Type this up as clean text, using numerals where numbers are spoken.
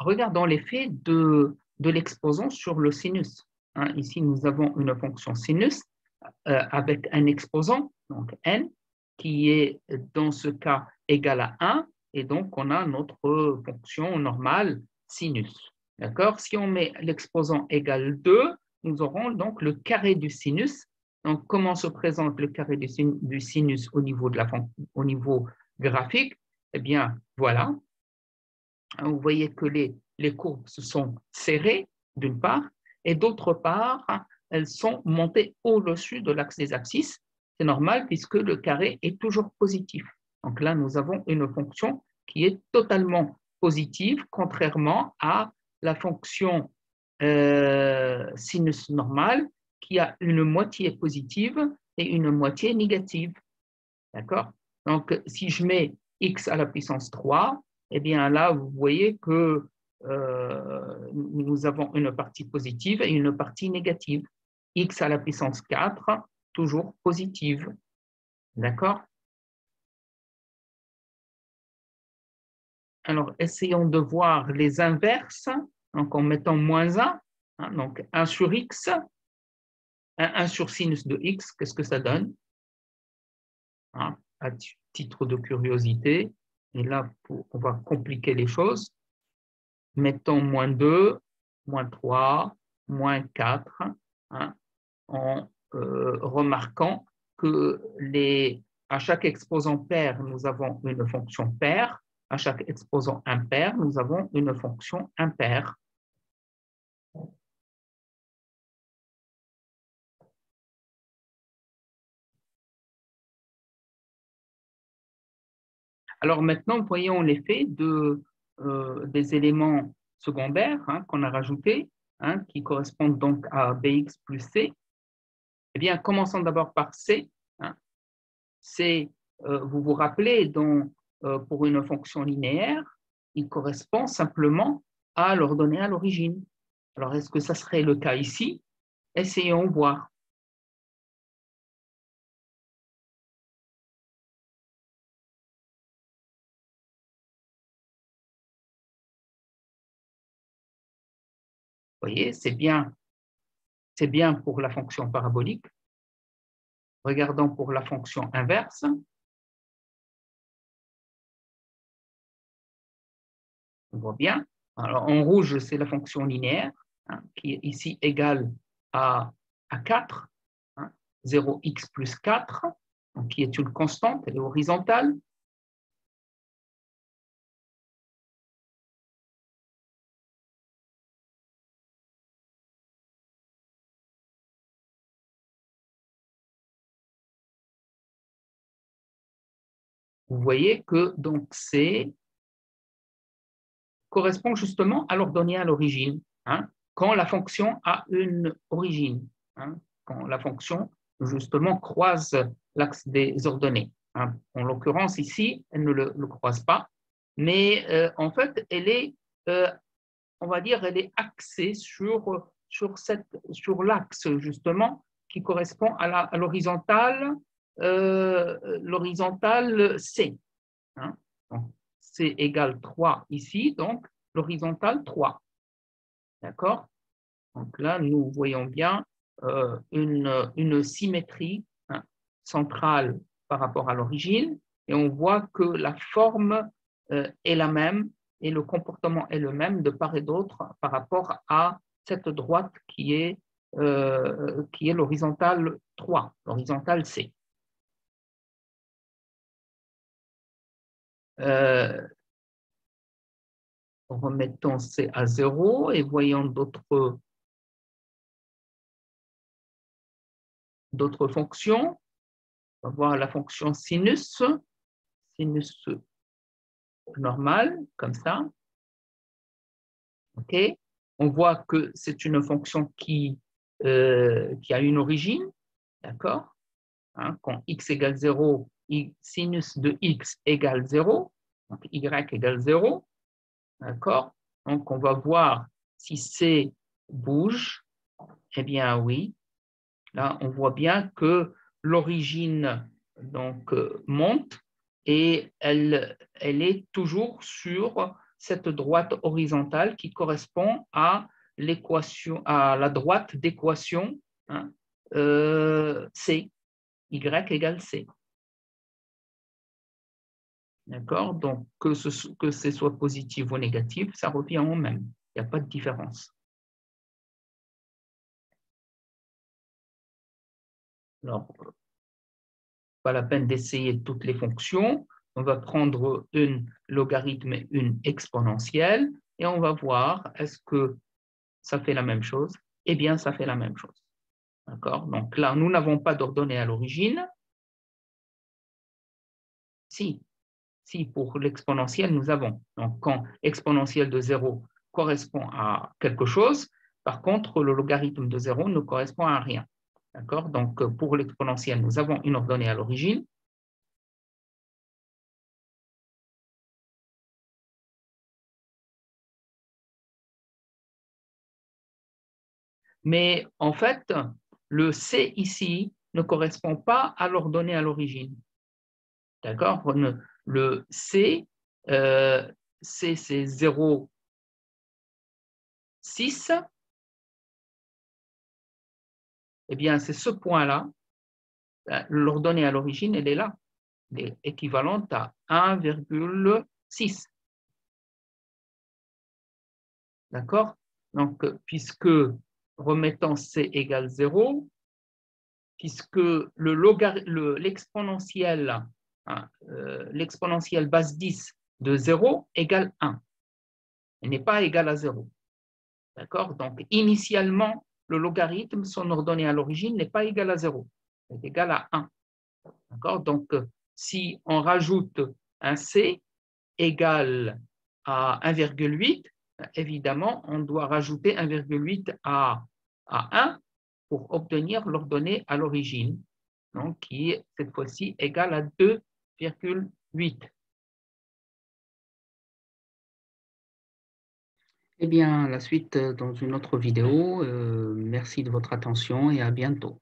regardons l'effet de l'exposant sur le sinus. Hein, ici, nous avons une fonction sinus avec un exposant, donc n, qui est dans ce cas égal à 1, et donc on a notre fonction normale sinus. D'accord? Si on met l'exposant égal 2, nous aurons donc le carré du sinus. Donc, comment se présente le carré du sinus au niveau, au niveau graphique? Eh bien, voilà. Vous voyez que les courbes se sont serrées, d'une part, et d'autre part, elles sont montées au-dessus de l'axe des abscisses. C'est normal puisque le carré est toujours positif. Donc là, nous avons une fonction qui est totalement positive, contrairement à la fonction sinus normale qui a une moitié positive et une moitié négative. D'accord? Donc, si je mets x à la puissance 3, eh bien là, vous voyez que nous avons une partie positive et une partie négative. X à la puissance 4, toujours positive. D'accord? Alors, essayons de voir les inverses, donc en mettant moins 1, hein, donc 1 sur x, 1 sur sinus de x, qu'est-ce que ça donne? Hein, à titre de curiosité, et là, on va compliquer les choses. Mettons moins 2, moins 3, moins 4, hein, en remarquant que à chaque exposant pair, nous avons une fonction paire, à chaque exposant impair, nous avons une fonction impaire. Alors maintenant, voyons l'effet des éléments secondaires hein, qu'on a rajoutés, hein, qui correspondent donc à Bx plus C. Eh bien, commençons d'abord par C. Hein. C, vous vous rappelez, pour une fonction linéaire, il correspond simplement à l'ordonnée à l'origine. Alors, est-ce que ça serait le cas ici? Essayons de voir. Vous voyez, c'est bien pour la fonction parabolique. Regardons pour la fonction inverse. On voit bien. Alors, en rouge, c'est la fonction linéaire, hein, qui est ici égale à 4, hein, 0x plus 4, donc qui est une constante, elle est horizontale. Vous voyez que donc C correspond justement à l'ordonnée à l'origine, hein, quand la fonction a une origine, hein, quand la fonction justement croise l'axe des ordonnées. Hein. En l'occurrence ici, elle ne le croise pas, mais en fait, elle est, on va dire, elle est axée sur l'axe justement qui correspond à l'horizontale C. Hein. Donc, C égale 3 ici, donc l'horizontale 3. D'accord? Donc là, nous voyons bien une symétrie hein, centrale par rapport à l'origine, et on voit que la forme est la même et le comportement est le même de part et d'autre par rapport à cette droite qui est l'horizontale 3, l'horizontale C. Remettons C à 0 et voyons d'autres fonctions. On va voir la fonction sinus normal, comme ça. OK. On voit que c'est une fonction qui a une origine, d'accord? Hein, quand x égale 0, sinus de x égale 0, donc y égale 0, d'accord? Donc on va voir si C bouge. Eh bien oui, là on voit bien que l'origine donc monte et elle est toujours sur cette droite horizontale qui correspond à l'équation, à la droite d'équation, hein, C, Y égale C. D'accord? Donc, que ce soit positif ou négatif, ça revient au même. Il n'y a pas de différence. Alors, pas la peine d'essayer toutes les fonctions. On va prendre une logarithme et une exponentielle et on va voir est-ce que ça fait la même chose? Eh bien, ça fait la même chose. D'accord? Donc là, nous n'avons pas d'ordonnée à l'origine. Si, pour l'exponentielle, nous avons. Donc, quand exponentielle de 0 correspond à quelque chose, par contre, le logarithme de 0 ne correspond à rien. D'accord? Donc, pour l'exponentielle, nous avons une ordonnée à l'origine. Mais en fait, le C ici ne correspond pas à l'ordonnée à l'origine. D'accord? Le C, c'est 0, 6. Eh bien, c'est ce point-là. L'ordonnée à l'origine, elle est là. Elle est équivalente à 1,6. D'accord? Donc, puisque remettant C égale 0, puisque l'exponentielle base 10 de 0 égale 1. Elle n'est pas égale à 0. D'accord? Donc, initialement, le logarithme, son ordonnée à l'origine, n'est pas égal à 0. Elle est égale à 1. D'accord? Donc, si on rajoute un C égal à 1,8, évidemment, on doit rajouter 1,8 à 1 pour obtenir l'ordonnée à l'origine, donc qui est cette fois-ci égale à 2,8. Eh bien, la suite dans une autre vidéo. Merci de votre attention et à bientôt.